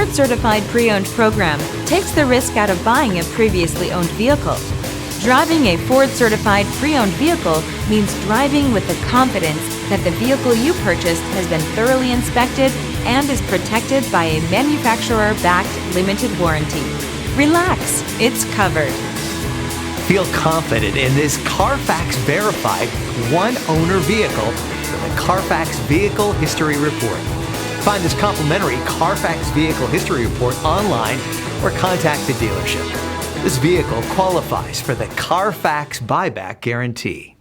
Ford Certified Pre-Owned program takes the risk out of buying a previously owned vehicle. Driving a Ford Certified Pre-Owned vehicle means driving with the confidence that the vehicle you purchased has been thoroughly inspected and is protected by a manufacturer-backed limited warranty. Relax, it's covered. Feel confident in this Carfax verified one-owner vehicle with a Carfax Vehicle History Report. Find this complimentary Carfax Vehicle History Report online or contact the dealership. This vehicle qualifies for the Carfax Buyback Guarantee.